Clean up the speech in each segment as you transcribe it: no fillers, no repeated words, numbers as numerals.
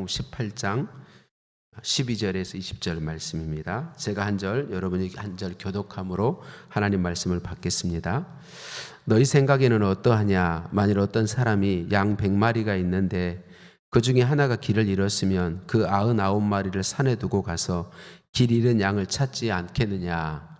마태복음 18장 12절에서 20절 말씀입니다. 제가 한 절, 여러분이 한 절 교독함으로 하나님 말씀을 받겠습니다. 너희 생각에는 어떠하냐? 만일 어떤 사람이 양 100마리가 있는데 그 중에 하나가 길을 잃었으면 그 99마리를 산에 두고 가서 길 잃은 양을 찾지 않겠느냐?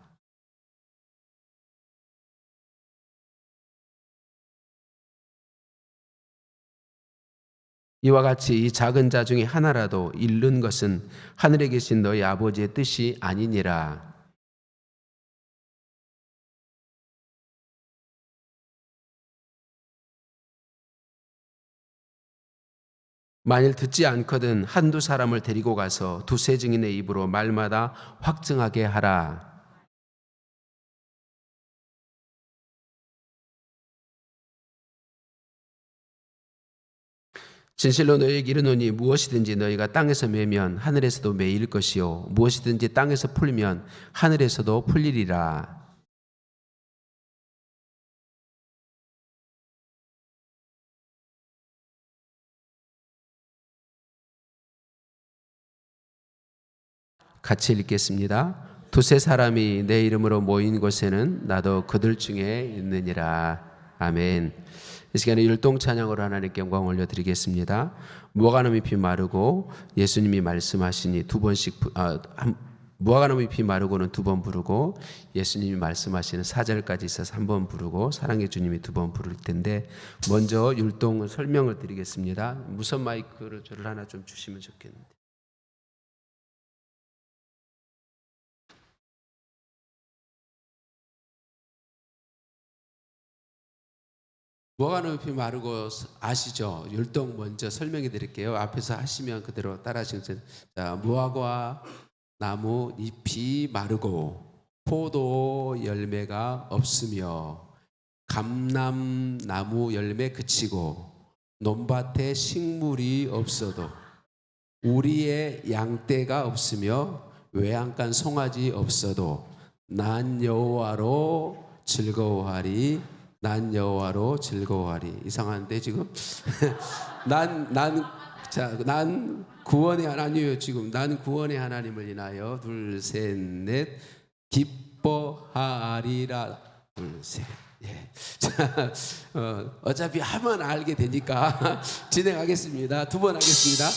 이와 같이 이 작은 자 중에 하나라도 잃는 것은 하늘에 계신 너희 아버지의 뜻이 아니니라. 만일 듣지 않거든 한두 사람을 데리고 가서 두세 증인의 입으로 말마다 확증하게 하라. 진실로 너희에게 이르노니 무엇이든지 너희가 땅에서 매면 하늘에서도 매일 것이요 무엇이든지 땅에서 풀면 하늘에서도 풀리리라. 같이 읽겠습니다. 두세 사람이 내 이름으로 모인 곳에는 나도 그들 중에 있느니라. 아멘. 이 시간에 율동 찬양으로 하나님께 영광 올려드리겠습니다. 무화과나무 잎이 마르고 예수님이 말씀하시니 두 번씩 무화과나무 잎이 마르고는 두 번 부르고 예수님이 말씀하시는 4절까지 있어서 한 번 부르고 사랑의 주님이 두 번 부를 텐데 먼저 율동 설명을 드리겠습니다. 무선 마이크를 저를 하나 좀 주시면 좋겠는데. 무화과나무 잎이 마르고 아시죠? 율동 먼저 설명해 드릴게요. 앞에서 하시면 그대로 따라하시면. 자, 무화과 나무 잎이 마르고 포도 열매가 없으며 감람나무 열매 그치고 논밭에 식물이 없어도 우리의 양떼가 없으며 외양간 송아지 없어도 난 여호와로 즐거워하리. 난 여호와로 즐거워하리. 이상한데 지금 난 구원의 하나님이요. 지금 난 구원의 하나님을 인하여 둘, 셋, 넷 기뻐하리라. 둘, 셋. 예. 자, 어차피 하면 알게 되니까 진행하겠습니다. 두 번 하겠습니다.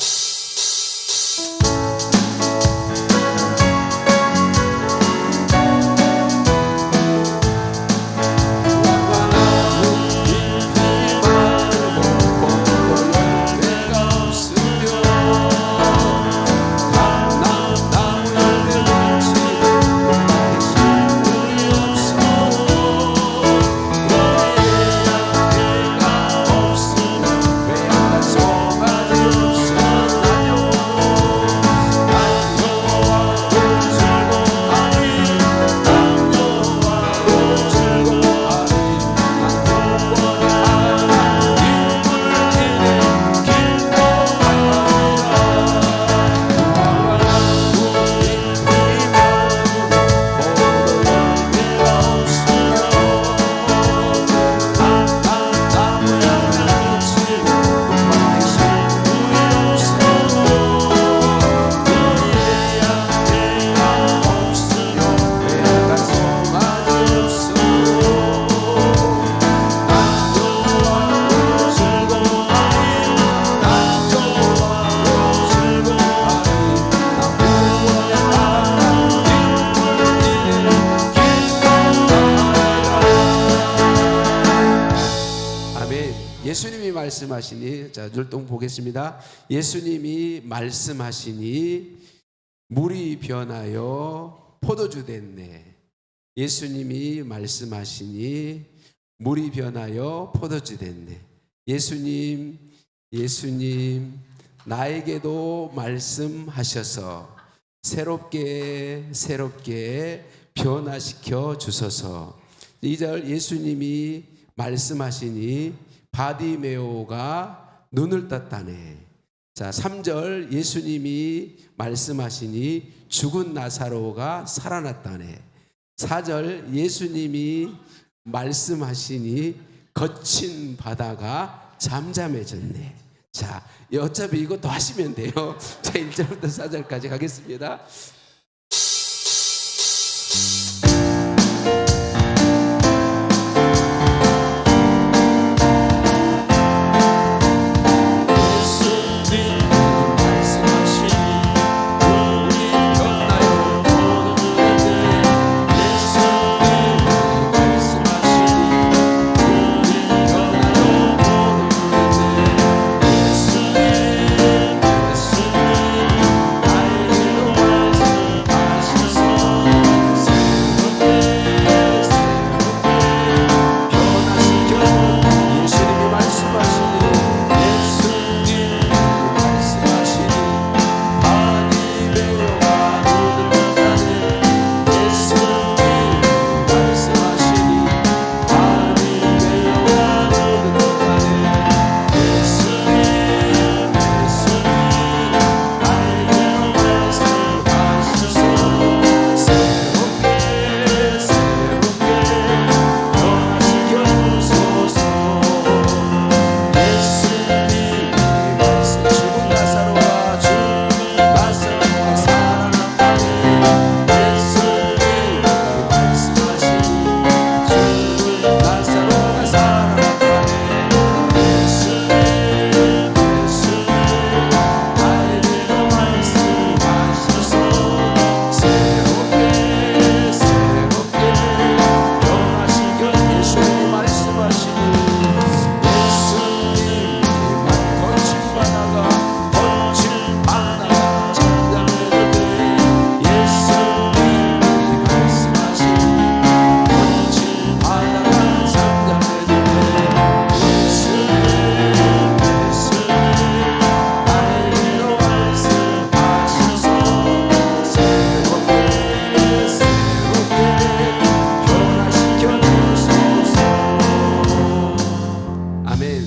예수님이 말씀하시니, 자, 율동 보겠습니다. 예수님이 말씀하시니 물이 변하여 포도주 됐네. 예수님이 말씀하시니 물이 변하여 포도주 됐네. 예수님 나에게도 말씀하셔서 새롭게 변화시켜 주소서. 2절 예수님이 말씀하시니 바디메오가 눈을 떴다네. 자, 3절 예수님이 말씀하시니 죽은 나사로가 살아났다네. 4절 예수님이 말씀하시니 거친 바다가 잠잠해졌네. 자, 어차피 이것도 하시면 돼요. 자, 1절부터 4절까지 가겠습니다.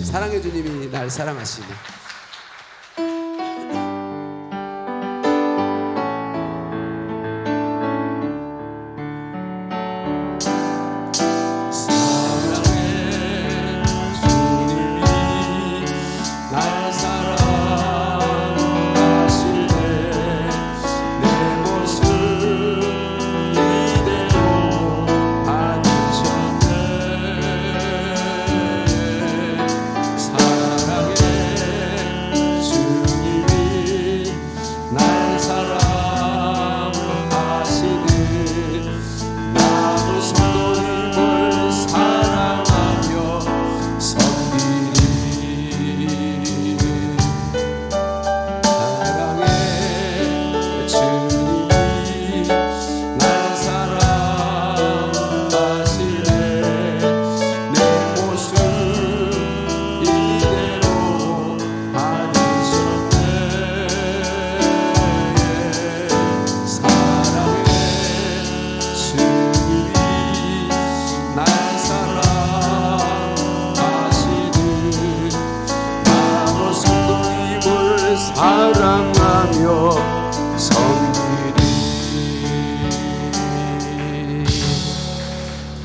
사랑해 주님이 날 사랑하시니. 사랑하며 섬기리.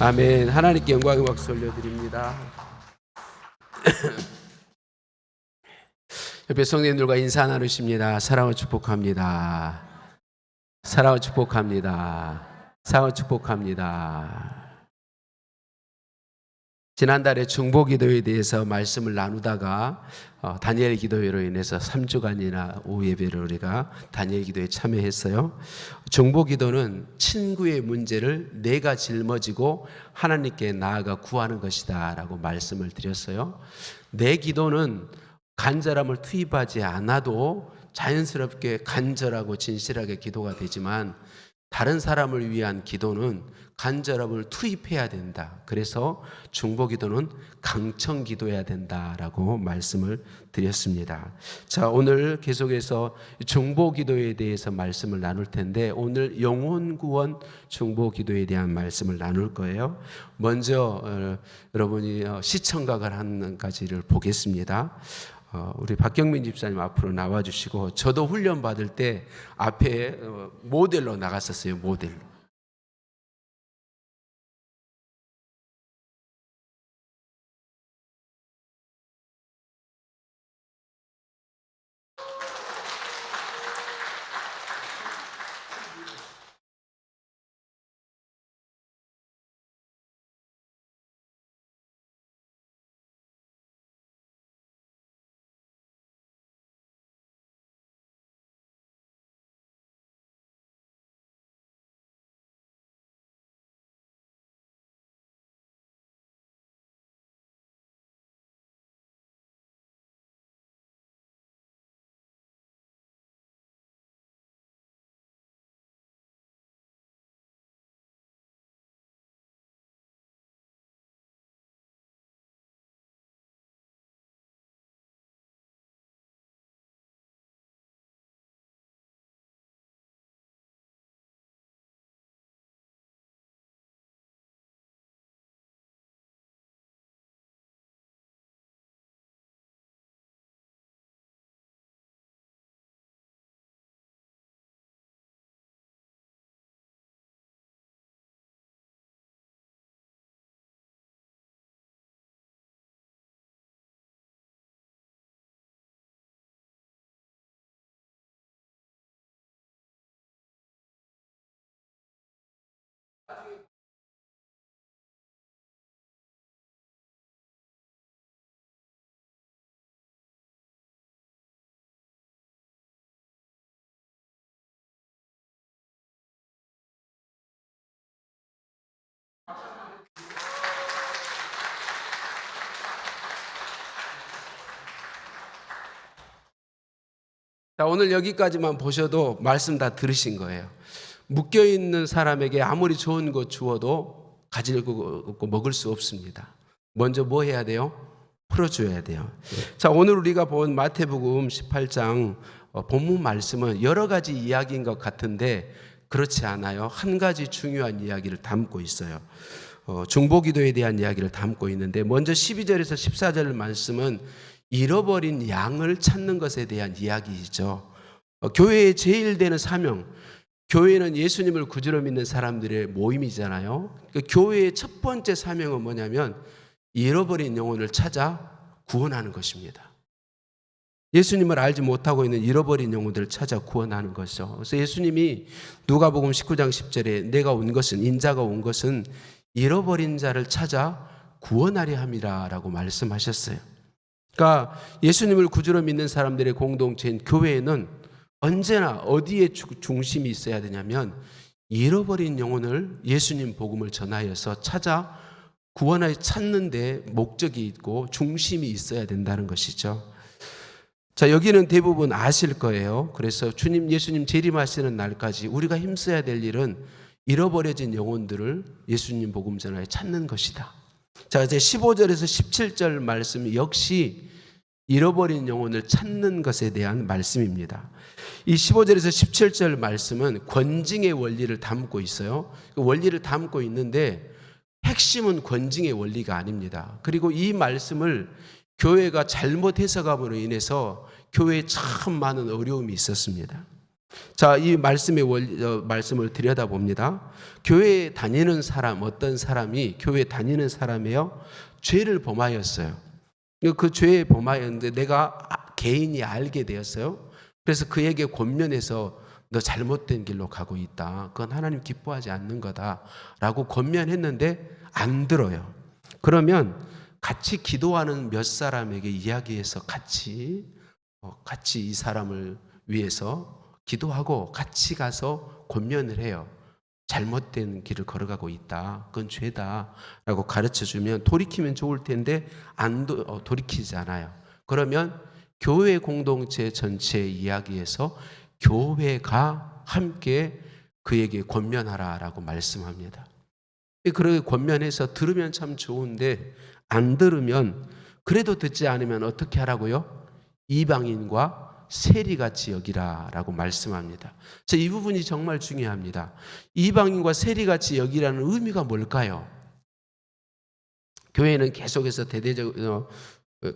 아멘. 하나님께 영광의 박수 올려드립니다. 옆에 성도님들과 인사 나누십니다. 사랑을 축복합니다. 사랑을 축복합니다. 사랑을 축복합니다. 지난달에 중보기도에 대해서 말씀을 나누다가 다니엘 기도회로 인해서 3주간이나 오후 예배를 우리가 다니엘 기도에 참여했어요. 중보기도는 친구의 문제를 내가 짊어지고 하나님께 나아가 구하는 것이다 라고 말씀을 드렸어요. 내 기도는 간절함을 투입하지 않아도 자연스럽게 간절하고 진실하게 기도가 되지만 다른 사람을 위한 기도는 간절함을 투입해야 된다. 그래서 중보기도는 강청기도해야 된다라고 말씀을 드렸습니다. 자, 오늘 계속해서 중보기도에 대해서 말씀을 나눌 텐데 오늘 영혼구원 중보기도에 대한 말씀을 나눌 거예요. 먼저 여러분이 시청각을 하는 가지를 보겠습니다. 우리 박경민 집사님 앞으로 나와주시고, 저도 훈련 받을 때 앞에 모델로 나갔었어요. 모델로. 자, 오늘 여기까지만 보셔도 말씀 다 들으신 거예요. 묶여있는 사람에게 아무리 좋은 것 주어도 가지고 없고 먹을 수 없습니다. 먼저 뭐 해야 돼요? 풀어줘야 돼요. 자, 오늘 우리가 본 마태복음 18장 본문 말씀은 여러 가지 이야기인 것 같은데 그렇지 않아요. 한 가지 중요한 이야기를 담고 있어요. 중보기도에 대한 이야기를 담고 있는데 먼저 12절에서 14절 말씀은 잃어버린 양을 찾는 것에 대한 이야기이죠. 교회의 제일 되는 사명, 교회는 예수님을 구주로 믿는 사람들의 모임이잖아요. 그 교회의 첫 번째 사명은 뭐냐면 잃어버린 영혼을 찾아 구원하는 것입니다. 예수님을 알지 못하고 있는 잃어버린 영혼들을 찾아 구원하는 것이죠. 그래서 예수님이 누가복음 19장 10절에 내가 온 것은, 인자가 온 것은 잃어버린 자를 찾아 구원하려 함이라라고 말씀하셨어요. 그러니까 예수님을 구주로 믿는 사람들의 공동체인 교회에는 언제나 어디에 중심이 있어야 되냐면 잃어버린 영혼을 예수님 복음을 전하여서 찾아 구원하여 찾는 데 목적이 있고 중심이 있어야 된다는 것이죠. 자, 여기는 대부분 아실 거예요. 그래서 주님 예수님 재림하시는 날까지 우리가 힘써야 될 일은 잃어버려진 영혼들을 예수님 복음 전하여 찾는 것이다. 자, 이제 15절에서 17절 말씀 역시 잃어버린 영혼을 찾는 것에 대한 말씀입니다. 이 15절에서 17절 말씀은 권징의 원리를 담고 있어요. 그 원리를 담고 있는데 핵심은 권징의 원리가 아닙니다. 그리고 이 말씀을 교회가 잘못 해석함으로 인해서 교회에 참 많은 어려움이 있었습니다. 자, 이 말씀의 말씀을 들여다봅니다. 교회에 다니는 사람, 어떤 사람이 교회에 다니는 사람이에요. 죄를 범하였어요. 그 죄에 범하였는데 내가 개인이 알게 되었어요. 그래서 그에게 권면해서 너 잘못된 길로 가고 있다. 그건 하나님 기뻐하지 않는 거다라고 권면했는데 안 들어요. 그러면 같이 기도하는 몇 사람에게 이야기해서 같이 이 사람을 위해서 기도하고 같이 가서 권면을 해요. 잘못된 길을 걸어가고 있다. 그건 죄다라고 가르쳐주면 돌이키면 좋을 텐데 안 돌이키지 않아요. 그러면 교회 공동체 전체의 이야기에서 교회가 함께 그에게 권면하라라고 말씀합니다. 그렇게 권면해서 들으면 참 좋은데 안 들으면 그래도 듣지 않으면 어떻게 하라고요? 이방인과 세리같이 여기라라고 말씀합니다. 그래서 이 부분이 정말 중요합니다. 이방인과 세리같이 여기라는 의미가 뭘까요? 교회는 계속해서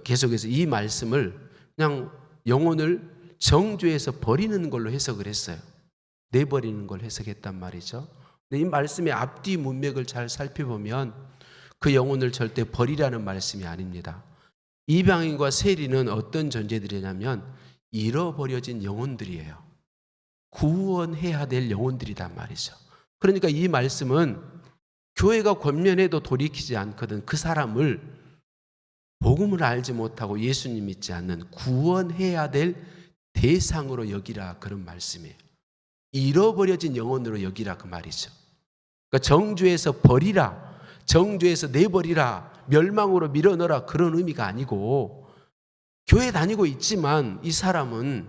계속해서 이 말씀을 그냥 영혼을 정죄해서 버리는 걸로 해석을 했어요. 내버리는 걸 해석했단 말이죠. 근데 이 말씀의 앞뒤 문맥을 잘 살펴보면 그 영혼을 절대 버리라는 말씀이 아닙니다. 이방인과 세리는 어떤 존재들이냐면 잃어버려진 영혼들이에요. 구원해야 될 영혼들이란 말이죠. 그러니까 이 말씀은 교회가 권면해도 돌이키지 않거든 그 사람을 복음을 알지 못하고 예수님 믿지 않는 구원해야 될 대상으로 여기라 그런 말씀이에요. 잃어버려진 영혼으로 여기라 그 말이죠. 그러니까 정죄해서 버리라, 정죄해서 내버리라, 멸망으로 밀어넣어라 그런 의미가 아니고 교회 다니고 있지만 이 사람은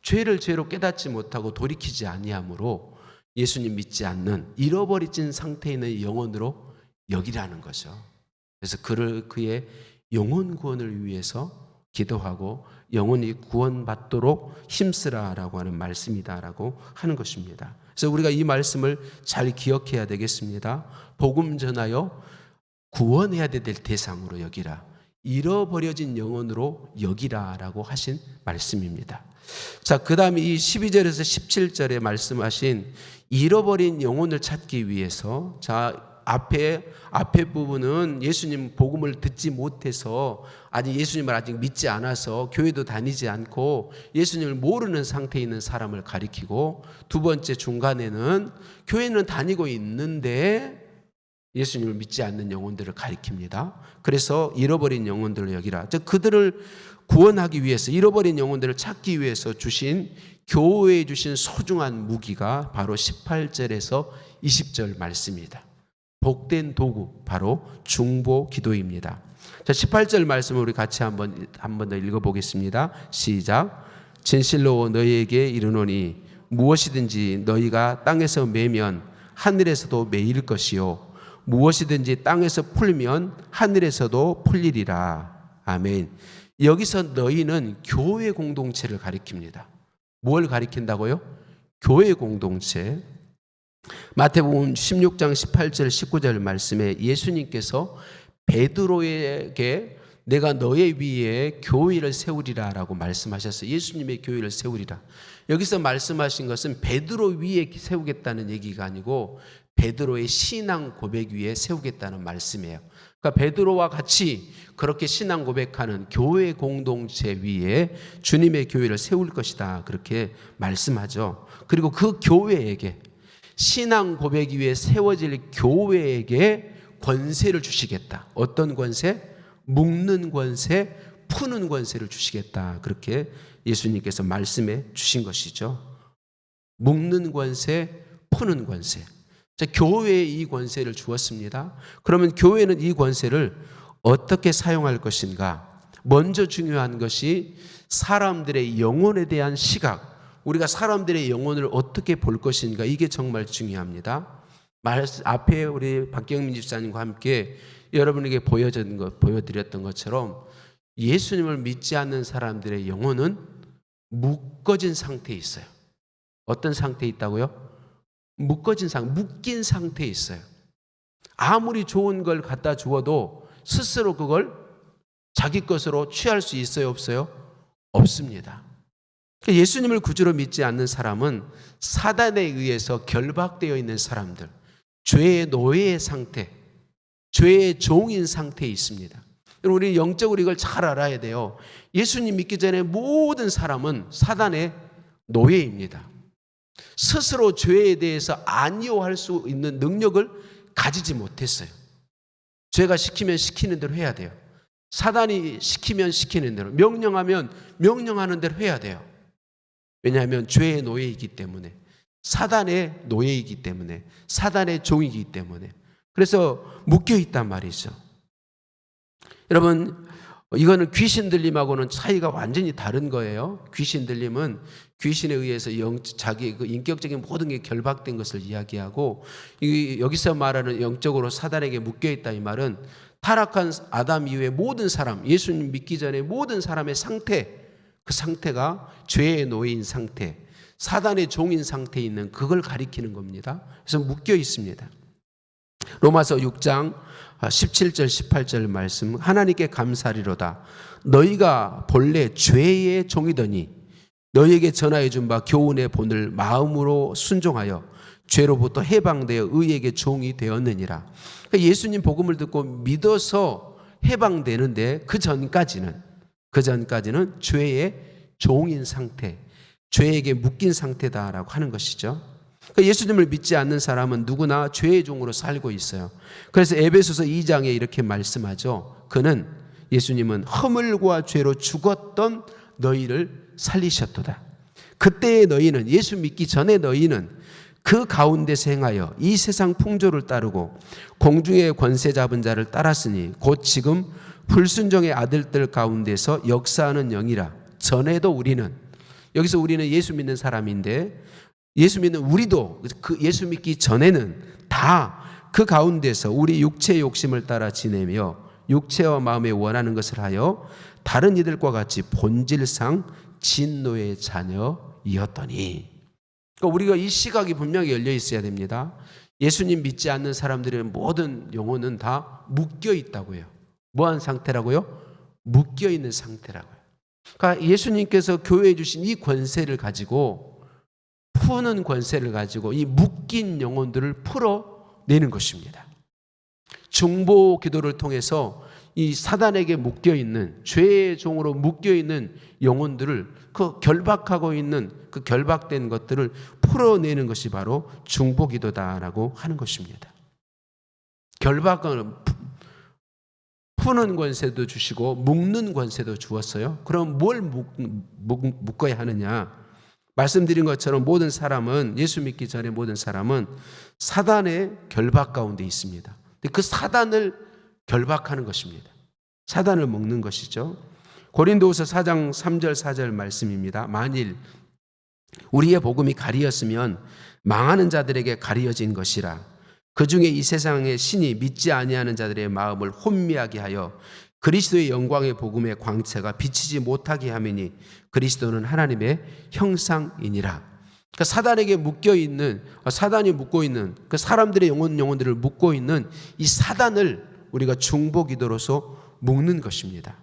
죄를 죄로 깨닫지 못하고 돌이키지 아니하므로 예수님 믿지 않는 잃어버린 상태에 있는 영혼으로 여기라는 거죠. 그래서 그의 영혼 구원을 위해서 기도하고 영혼이 구원받도록 힘쓰라라고 하는 말씀이다라고 하는 것입니다. 그래서 우리가 이 말씀을 잘 기억해야 되겠습니다. 복음 전하여 구원해야 될 대상으로 여기라. 잃어버려진 영혼으로 여기라라고 하신 말씀입니다. 자, 그 다음에 이 12절에서 17절에 말씀하신 잃어버린 영혼을 찾기 위해서 앞에 부분은 예수님 복음을 듣지 못해서 예수님을 아직 믿지 않아서 교회도 다니지 않고 예수님을 모르는 상태에 있는 사람을 가리키고 두 번째 중간에는 교회는 다니고 있는데 예수님을 믿지 않는 영혼들을 가리킵니다. 그래서 잃어버린 영혼들을 여기라. 즉 그들을 구원하기 위해서 잃어버린 영혼들을 찾기 위해서 주신 교회에 주신 소중한 무기가 바로 18절에서 20절 말씀입니다. 복된 도구, 바로 중보 기도입니다. 자, 18절 말씀을 우리 같이 한 번 더 읽어보겠습니다. 시작. 진실로 너희에게 이르노니 무엇이든지 너희가 땅에서 매면 하늘에서도 매일 것이요 무엇이든지 땅에서 풀면 하늘에서도 풀리리라. 아멘. 여기서 너희는 교회 공동체를 가리킵니다. 뭘 가리킨다고요? 교회 공동체. 마태복음 16장 18절 19절 말씀에 예수님께서 베드로에게 내가 너의 위에 교회를 세우리라 라고 말씀하셨어요. 예수님의 교회를 세우리라. 여기서 말씀하신 것은 베드로 위에 세우겠다는 얘기가 아니고 베드로의 신앙 고백 위에 세우겠다는 말씀이에요. 그러니까 베드로와 같이 그렇게 신앙 고백하는 교회 공동체 위에 주님의 교회를 세울 것이다, 그렇게 말씀하죠. 그리고 그 교회에게, 신앙 고백 위에 세워질 교회에게 권세를 주시겠다. 어떤 권세? 묶는 권세, 푸는 권세를 주시겠다, 그렇게 예수님께서 말씀해 주신 것이죠. 묶는 권세, 푸는 권세. 자, 교회에 이 권세를 주었습니다. 그러면 교회는 이 권세를 어떻게 사용할 것인가? 먼저 중요한 것이 사람들의 영혼에 대한 시각, 우리가 사람들의 영혼을 어떻게 볼 것인가, 이게 정말 중요합니다. 앞에 우리 박경민 집사님과 함께 여러분에게 보여드렸던 것처럼 예수님을 믿지 않는 사람들의 영혼은 묶어진 상태에 있어요. 어떤 상태에 있다고요? 묶인 상태에 있어요. 아무리 좋은 걸 갖다 주어도 스스로 그걸 자기 것으로 취할 수 있어요, 없어요? 없습니다. 예수님을 구주로 믿지 않는 사람은 사단에 의해서 결박되어 있는 사람들, 죄의 노예의 상태, 죄의 종인 상태에 있습니다. 우리 영적으로 이걸 잘 알아야 돼요. 예수님 믿기 전에 모든 사람은 사단의 노예입니다. 스스로 죄에 대해서 아니오할 수 있는 능력을 가지지 못했어요. 죄가 시키면 시키는 대로 해야 돼요. 사단이 시키면 시키는 대로, 명령하면 명령하는 대로 해야 돼요. 왜냐하면 죄의 노예이기 때문에, 사단의 노예이기 때문에, 사단의 종이기 때문에. 그래서 묶여 있단 말이죠. 여러분, 이거는 귀신 들림하고는 차이가 완전히 다른 거예요. 귀신 들림은 귀신에 의해서 자기 그 인격적인 모든 게 결박된 것을 이야기하고, 여기서 말하는 영적으로 사단에게 묶여 있다, 이 말은 타락한 아담 이후의 모든 사람, 예수님 믿기 전에 모든 사람의 상태, 그 상태가 죄의 노예인 상태, 사단의 종인 상태에 있는 그걸 가리키는 겁니다. 그래서 묶여 있습니다. 로마서 6장 17절 18절 말씀, 하나님께 감사리로다. 너희가 본래 죄의 종이더니 너희에게 전하여 준 바 교훈의 본을 마음으로 순종하여 죄로부터 해방되어 의에게 종이 되었느니라. 그러니까 예수님 복음을 듣고 믿어서 해방되는데 그 전까지는 죄의 종인 상태, 죄에게 묶인 상태다라고 하는 것이죠. 그러니까 예수님을 믿지 않는 사람은 누구나 죄의 종으로 살고 있어요. 그래서 에베소서 2장에 이렇게 말씀하죠. 예수님은 허물과 죄로 죽었던 너희를 살리셨도다. 그때의 너희는, 예수 믿기 전에 너희는 그 가운데서 행하여 이 세상 풍조를 따르고 공중의 권세 잡은 자를 따랐으니 곧 지금 불순종의 아들들 가운데서 역사하는 영이라. 전에도 우리는, 여기서 우리는 예수 믿는 사람인데, 예수 믿는 우리도 그 예수 믿기 전에는 다 그 가운데서 우리 육체의 욕심을 따라 지내며 육체와 마음에 원하는 것을 하여 다른 이들과 같이 본질상 진노의 자녀이었더니. 그러니까 우리가 이 시각이 분명히 열려 있어야 됩니다. 예수님 믿지 않는 사람들의 모든 영혼은 다 묶여 있다고요. 뭐한 상태라고요? 묶여 있는 상태라고요. 그러니까 예수님께서 교회에 주신 이 권세를 가지고, 푸는 권세를 가지고 이 묶인 영혼들을 풀어내는 것입니다. 중보 기도를 통해서 이 사단에게 묶여있는, 죄의 종으로 묶여있는 영혼들을, 그 결박하고 있는 그 결박된 것들을 풀어내는 것이 바로 중보 기도다라고 하는 것입니다. 결박은 푸는 권세도 주시고 묶는 권세도 주었어요. 그럼 뭘 묶어야 하느냐? 말씀드린 것처럼 모든 사람은, 예수 믿기 전에 모든 사람은 사단의 결박 가운데 있습니다. 그 사단을 결박하는 것입니다. 사단을 먹는 것이죠. 고린도후서 4장 3절 4절 말씀입니다. 만일 우리의 복음이 가리었으면 망하는 자들에게 가리어진 것이라. 그 중에 이 세상의 신이 믿지 아니하는 자들의 마음을 혼미하게 하여 그리스도의 영광의 복음의 광채가 비치지 못하게 하매니 그리스도는 하나님의 형상이니라. 그러니까 사단에게 묶여 있는, 사단이 묶고 있는 그 사람들의 영혼들을 묶고 있는 이 사단을 우리가 중보기도로서 묶는 것입니다.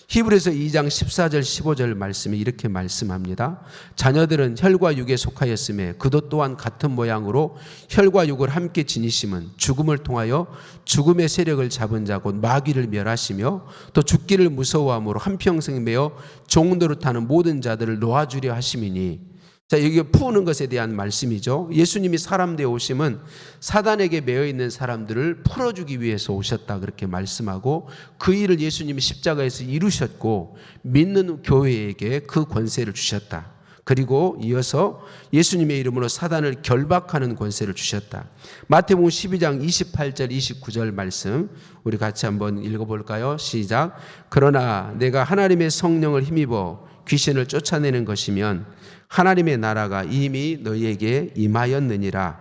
히브리서 2장 14절 15절 말씀이 이렇게 말씀합니다. 자녀들은 혈과 육에 속하였음에 그도 또한 같은 모양으로 혈과 육을 함께 지니심은 죽음을 통하여 죽음의 세력을 잡은 자 곧 마귀를 멸하시며 또 죽기를 무서워함으로 한평생 매어 종노릇하는 모든 자들을 놓아주려 하심이니. 자, 여기 푸는 것에 대한 말씀이죠. 예수님이 사람 되어 오심은 사단에게 매여 있는 사람들을 풀어주기 위해서 오셨다, 그렇게 말씀하고 그 일을 예수님이 십자가에서 이루셨고 믿는 교회에게 그 권세를 주셨다. 그리고 이어서 예수님의 이름으로 사단을 결박하는 권세를 주셨다. 마태복음 12장 28절 29절 말씀 우리 같이 한번 읽어볼까요? 시작. 그러나 내가 하나님의 성령을 힘입어 귀신을 쫓아내는 것이면 하나님의 나라가 이미 너희에게 임하였느니라.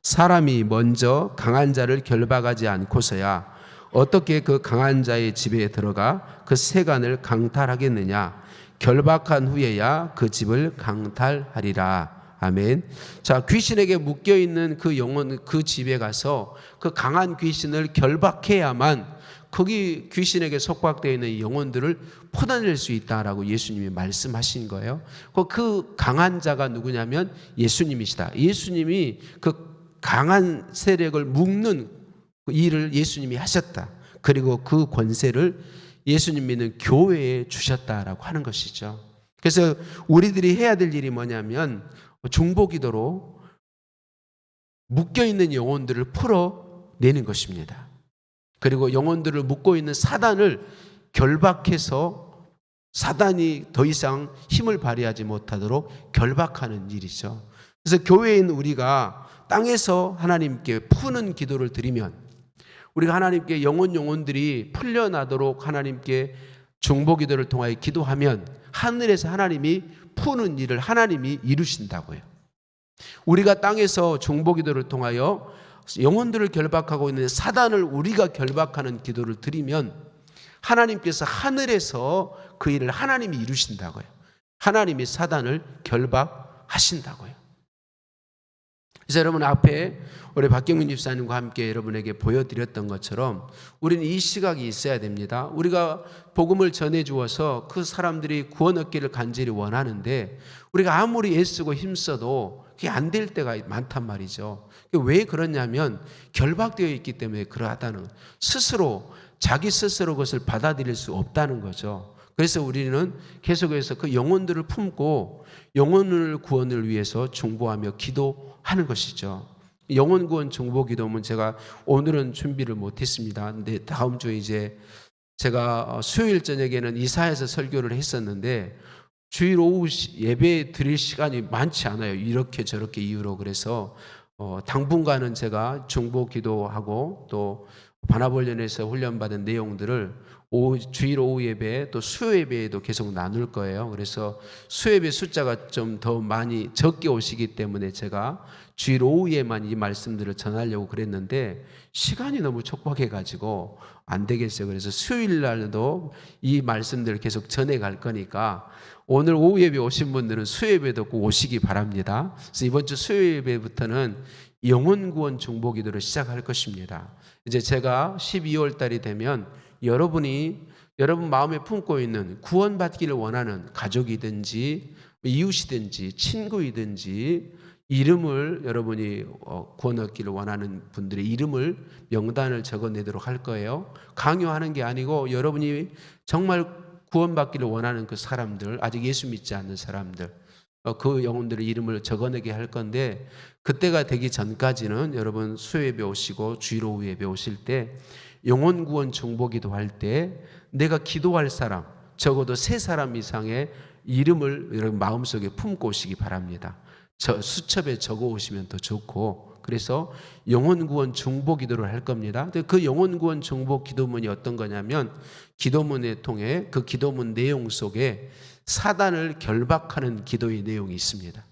사람이 먼저 강한 자를 결박하지 않고서야 어떻게 그 강한 자의 집에 들어가 그 세간을 강탈하겠느냐. 결박한 후에야 그 집을 강탈하리라. 아멘. 자, 귀신에게 묶여있는 그 영혼, 그 집에 가서 그 강한 귀신을 결박해야만 거기 귀신에게 속박되어 있는 영혼들을 풀어낼 수 있다라고 예수님이 말씀하신 거예요. 그 강한 자가 누구냐면 예수님이시다. 예수님이 그 강한 세력을 묶는 일을 예수님이 하셨다. 그리고 그 권세를 예수님 믿는 교회에 주셨다라고 하는 것이죠. 그래서 우리들이 해야 될 일이 뭐냐면 중보기도로 묶여있는 영혼들을 풀어내는 것입니다. 그리고 영혼들을 묶고 있는 사단을 결박해서 사단이 더 이상 힘을 발휘하지 못하도록 결박하는 일이죠. 그래서 교회에 있는 우리가 땅에서 하나님께 푸는 기도를 드리면, 우리가 하나님께 영혼들이 풀려나도록 하나님께 중보기도를 통하여 기도하면 하늘에서 하나님이 푸는 일을 하나님이 이루신다고요. 우리가 땅에서 중보기도를 통하여 영혼들을 결박하고 있는 사단을 우리가 결박하는 기도를 드리면 하나님께서 하늘에서 그 일을 하나님이 이루신다고요. 하나님이 사단을 결박하신다고요. 그래서 여러분 앞에 우리 박경민 집사님과 함께 여러분에게 보여드렸던 것처럼 우리는 이 시각이 있어야 됩니다. 우리가 복음을 전해주어서 그 사람들이 구원 얻기를 간절히 원하는데 우리가 아무리 애쓰고 힘써도 그게 안 될 때가 많단 말이죠. 왜 그러냐면 결박되어 있기 때문에 그러하다는, 스스로 자기 스스로 그것을 받아들일 수 없다는 거죠. 그래서 우리는 계속해서 그 영혼들을 품고 영혼을 구원을 위해서 중보하며 기도하는 것이죠. 영혼 구원 중보 기도는 제가 오늘은 준비를 못했습니다. 근데 다음 주에 이제 제가 수요일 저녁에는 이사해서 설교를 했었는데 주일 오후 예배 드릴 시간이 많지 않아요. 이렇게 저렇게 이유로. 그래서 당분간은 제가 중보 기도하고 또 바나볼련에서 훈련받은 내용들을 주일 오후 예배 또 수요 예배에도 계속 나눌 거예요. 그래서 수요 예배 숫자가 좀 더 많이 적게 오시기 때문에 제가 주일 오후에만 이 말씀들을 전하려고 그랬는데 시간이 너무 촉박해가지고 안 되겠어요. 그래서 수요일 날도 이 말씀들을 계속 전해갈 거니까 오늘 오후 예배 오신 분들은 수요 예배도 꼭 오시기 바랍니다. 그래서 이번 주 수요 예배부터는 영혼 구원 중보 기도를 시작할 것입니다. 이제 제가 12월 달이 되면 여러분 마음에 품고 있는 구원받기를 원하는 가족이든지 이웃이든지 친구이든지 이름을 여러분이 구원 얻기를 원하는 분들의 이름을 명단을 적어내도록 할 거예요. 강요하는 게 아니고 여러분이 정말 구원받기를 원하는 그 사람들, 아직 예수 믿지 않는 사람들, 그 영혼들의 이름을 적어내게 할 건데 그때가 되기 전까지는 여러분 수요 예배 오시고 주일 오후 예배 오실 때 영혼 구원 중보 기도할 때 내가 기도할 사람 적어도 3사람 이상의 이름을 여러분 마음속에 품고 오시기 바랍니다. 수첩에 적어 오시면 더 좋고, 그래서 영혼구원 중보 기도를 할 겁니다. 그 영혼구원 중보 기도문이 어떤 거냐면, 기도문에 통해 그 기도문 내용 속에 사단을 결박하는 기도의 내용이 있습니다.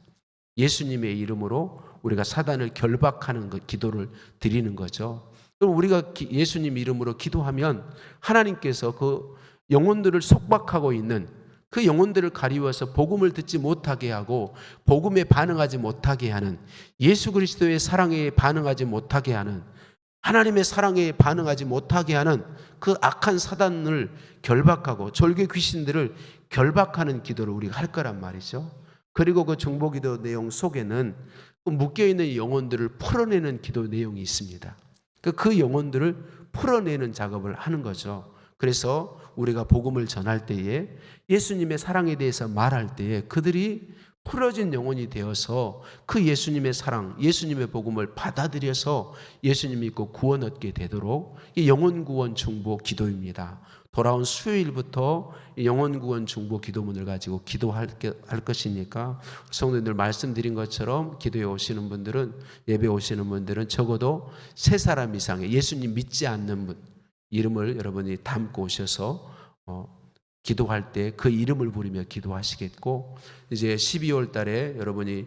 예수님의 이름으로 우리가 사단을 결박하는 기도를 드리는 거죠. 그럼 우리가 예수님 이름으로 기도하면 하나님께서 그 영혼들을 속박하고 있는 그 영혼들을 가리워서 복음을 듣지 못하게 하고 복음에 반응하지 못하게 하는, 예수 그리스도의 사랑에 반응하지 못하게 하는, 하나님의 사랑에 반응하지 못하게 하는 그 악한 사단을 결박하고 졸개 귀신들을 결박하는 기도를 우리가 할 거란 말이죠. 그리고 그 중보기도 내용 속에는 그 묶여있는 영혼들을 풀어내는 기도 내용이 있습니다. 그 영혼들을 풀어내는 작업을 하는 거죠. 그래서 우리가 복음을 전할 때에, 예수님의 사랑에 대해서 말할 때에 그들이 풀어진 영혼이 되어서 그 예수님의 사랑, 예수님의 복음을 받아들여서 예수님 믿고 구원 얻게 되도록 이 영혼 구원 중보 기도입니다. 돌아온 수요일부터 영혼 구원 중보 기도문을 가지고 기도할 것이니까, 성도님들 말씀드린 것처럼 기도에 오시는 분들은, 예배 오시는 분들은 적어도 3사람 이상의 예수님 믿지 않는 분 이름을 여러분이 담고 오셔서 기도할 때 그 이름을 부르며 기도하시겠고, 이제 12월 달에 여러분이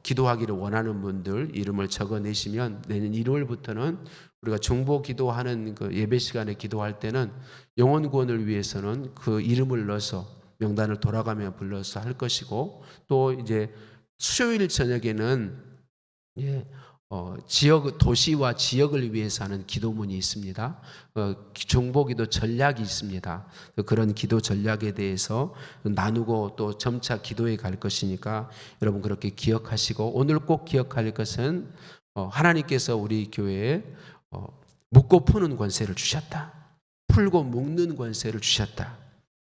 기도하기를 원하는 분들 이름을 적어내시면 내년 1월부터는 우리가 중보 기도하는 그 예배 시간에 기도할 때는 영혼 구원을 위해서는 그 이름을 넣어서 명단을 돌아가며 불러서 할 것이고, 또 이제 수요일 저녁에는 지역, 도시와 지역을 위해서 하는 기도문이 있습니다. 중보기도 전략이 있습니다. 그런 기도 전략에 대해서 나누고 또 점차 기도에 갈 것이니까 여러분 그렇게 기억하시고, 오늘 꼭 기억할 것은 하나님께서 우리 교회에 묶고 푸는 권세를 주셨다. 풀고 묶는 권세를 주셨다.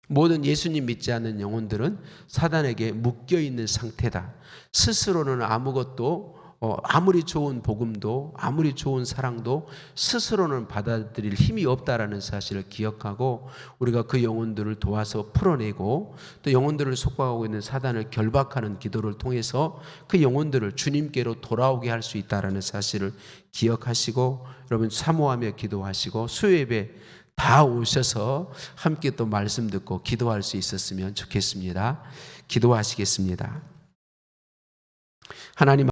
모든 예수님 믿지 않는 영혼들은 사단에게 묶여있는 상태다. 스스로는 아무것도, 아무리 좋은 복음도, 아무리 좋은 사랑도 스스로는 받아들일 힘이 없다라는 사실을 기억하고, 우리가 그 영혼들을 도와서 풀어내고, 또 영혼들을 속박하고 있는 사단을 결박하는 기도를 통해서 그 영혼들을 주님께로 돌아오게 할 수 있다라는 사실을 기억하시고, 여러분 사모하며 기도하시고, 수요예배 다 오셔서 함께 또 말씀 듣고 기도할 수 있었으면 좋겠습니다. 기도하시겠습니다. 하나님